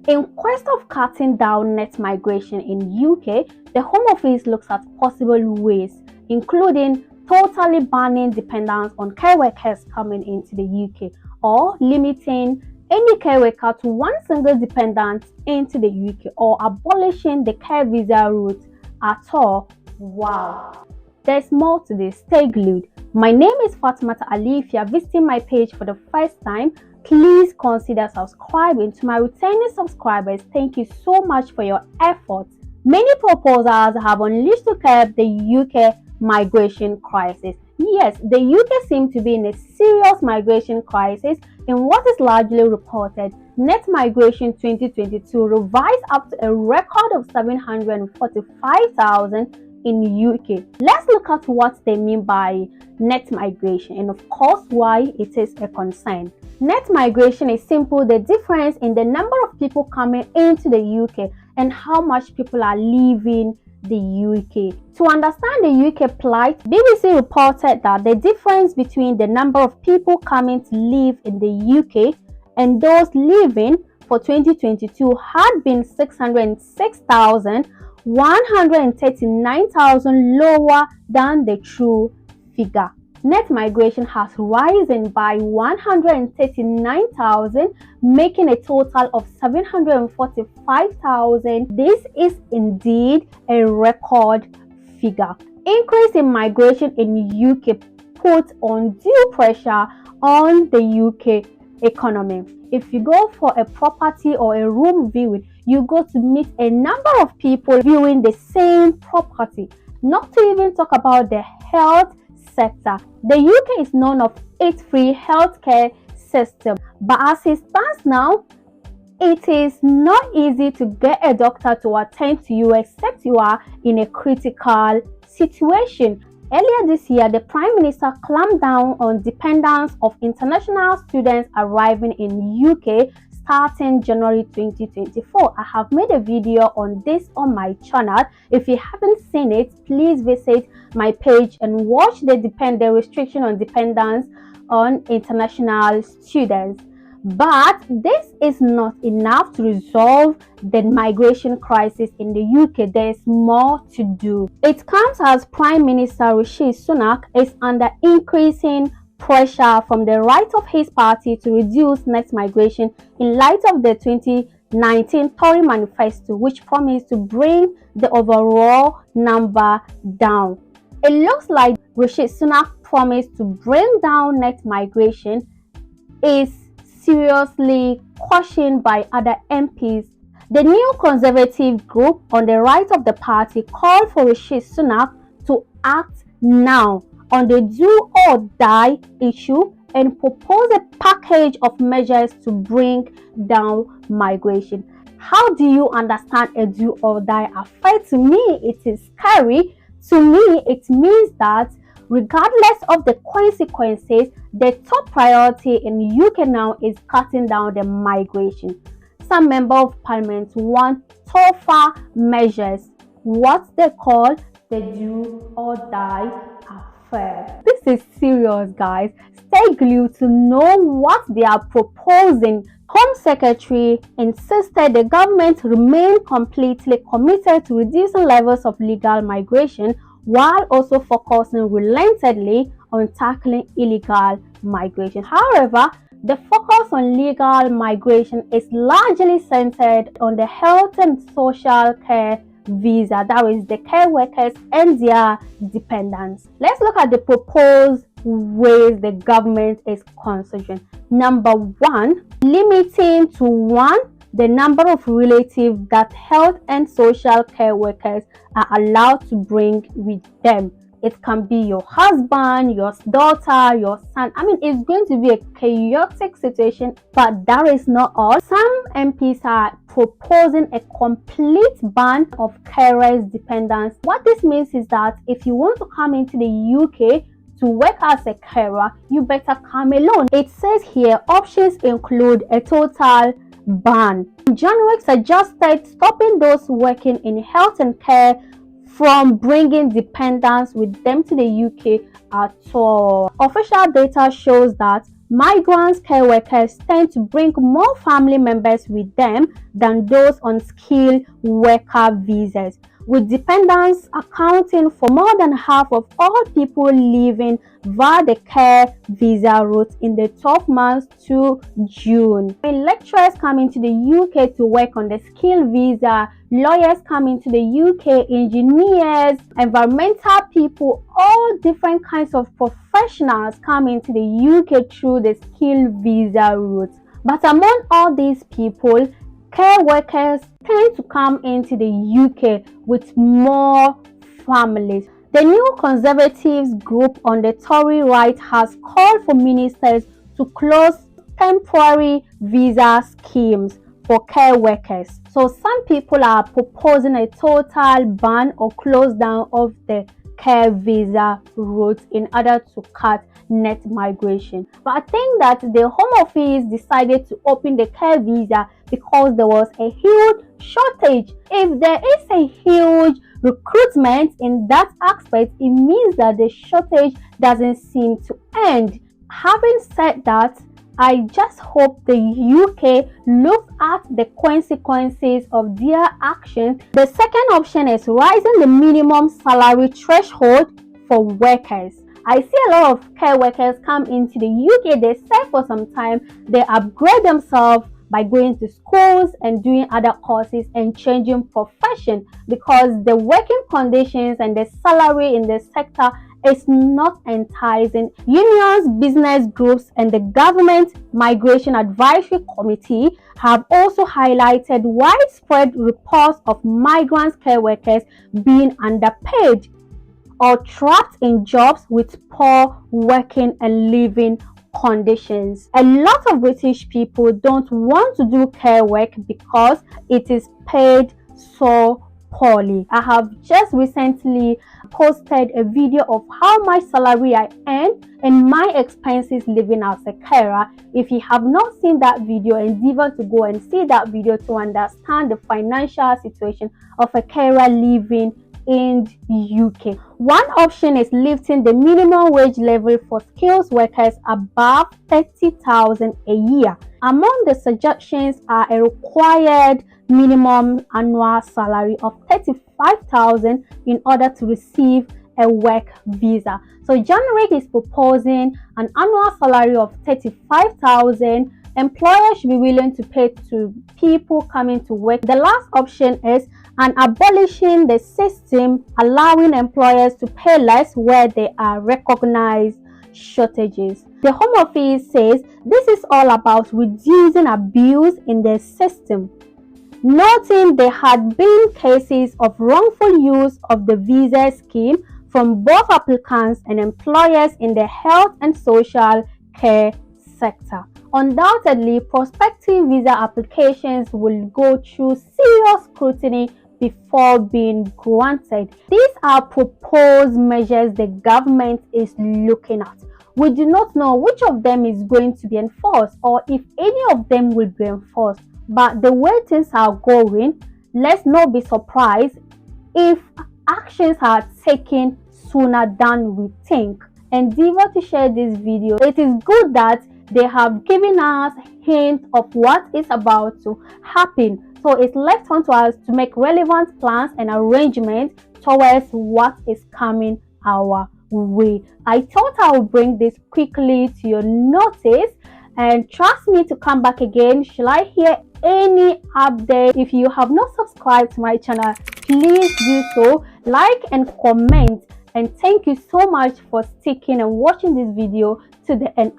In quest of cutting down net migration in UK, the Home Office looks at possible ways, including totally banning dependence on care workers coming into the UK or limiting any care worker to one single dependent into the UK or abolishing the care visa route at all. Wow! There's more to this. Stay glued. My name is Fatimata Ali. If you are visiting my page for the first time, please consider subscribing. To my returning subscribers, thank you so much for your efforts. Many proposals have unleashed to curb the UK migration crisis. Yes, the UK seems to be in a serious migration crisis in what is largely reported. Net migration 2022 revised up to a record of 745,000 in UK. Let's look at what they mean by net migration and of course why it is a concern. Net migration is simple, the difference in the number of people coming into the UK and how much people are leaving the UK. To understand the UK plight, BBC reported that the difference between the number of people coming to live in the UK and those leaving for 2022 had been 606,000, 139,000 lower than the true figure. Net migration has risen by 139,000, making a total of 745,000. This is indeed a record figure. Increase in migration in UK puts undue pressure on the UK economy. If you go for a property or a room viewing, you go to meet a number of people viewing the same property. Not to even talk about the health sector. The UK is known of its free healthcare system, but as it stands now, it is not easy to get a doctor to attend to you except you are in a critical situation. Earlier this year, the Prime Minister clamped down on dependence of international students arriving in UK starting January 2024. I have made a video on this on my channel. If you haven't seen it, please visit my page and watch the restriction on dependence on international students. But this is not enough to resolve the migration crisis in the UK. There's more to do. It comes as Prime Minister Rishi Sunak is under increasing pressure from the right of his party to reduce net migration in light of the 2019 Tory manifesto, which promised to bring the overall number down. It looks like Rishi Sunak promised to bring down net migration is seriously questioned by other MPs. The new Conservative group on the right of the party called for Rishi Sunak to act now on the do or die issue and propose a package of measures to bring down migration. How do you understand a do or die affair? To me, it is scary. To me, it means that regardless of the consequences, the top priority in UK now is cutting down the migration. Some members of parliament want tougher measures, what they call the do or die affair. This is serious, guys. Stay glued to know what they are proposing. Home Secretary insisted the government remain completely committed to reducing levels of legal migration while also focusing relentlessly on tackling illegal migration. However, the focus on legal migration is largely centered on the health and social care visa, that is the care workers and their dependents. Let's look at the proposed ways the government is considering. Number one, limiting to one the number of relatives that health and social care workers are allowed to bring with them. It can be your husband, your daughter, your son. It's going to be a chaotic situation, but that is not all. Some MPs are proposing a complete ban of carers' dependence. What this means is that if you want to come into the UK to work as a carer, you better come alone. It says here options include a total ban. January suggested stopping those working in health and care from bringing dependents with them to the UK at all. Official data shows that Migrant care workers tend to bring more family members with them than those on skilled worker visas, with dependents accounting for more than half of all people living via the care visa route in the 12 months to June. When lecturers come into the UK to work on the skilled visa, lawyers come into the UK, engineers, environmental people, all different kinds of professionals come into the UK through the skilled visa route. But among all these people, care workers tend to come into the UK with more families. The New Conservatives group on the Tory right has called for ministers to close temporary visa schemes for care workers. So some people are proposing a total ban or close down of the care visa route in order to cut net migration. But I think that the Home Office decided to open the care visa because there was a huge shortage. If there is a huge recruitment in that aspect, it means that the shortage doesn't seem to end. Having said that, I just hope the UK looks at the consequences of their actions. The second option is raising the minimum salary threshold for workers. I see a lot of care workers come into the UK, they stay for some time, they upgrade themselves by going to schools and doing other courses and changing profession because the working conditions and the salary in the sector is not enticing. Unions, business groups, and the Government Migration Advisory Committee have also highlighted widespread reports of migrant care workers being underpaid or trapped in jobs with poor working and living conditions. A lot of British people don't want to do care work because it is paid so poorly. I have just recently posted a video of how much salary I earn and my expenses living as a carer. If you have not seen that video, endeavor to go and see that video to understand the financial situation of a carer living in UK. One option is lifting the minimum wage level for skilled workers above 30,000 a year. Among the suggestions are a required minimum annual salary of 35,000 in order to receive a work visa. So January is proposing an annual salary of 35,000. Employers should be willing to pay to people coming to work. The last option is abolishing the system allowing employers to pay less where there are recognized shortages. The Home Office says this is all about reducing abuse in the system, noting there had been cases of wrongful use of the visa scheme from both applicants and employers in the health and social care sector. Undoubtedly, prospective visa applications will go through serious scrutiny before being granted. These are proposed measures the government is looking at. We do not know which of them is going to be enforced or if any of them will be enforced. But the way things are going, let's not be surprised if actions are taken sooner than we think. Endeavor to share this video. It is good that they have given us hints of what is about to happen. So it's left on to us to make relevant plans and arrangements towards what is coming our way. I thought I would bring this quickly to your notice, and trust me to come back again should I hear any update. If you have not subscribed to my channel, please do so, like and comment, and thank you so much for sticking and watching this video to the end.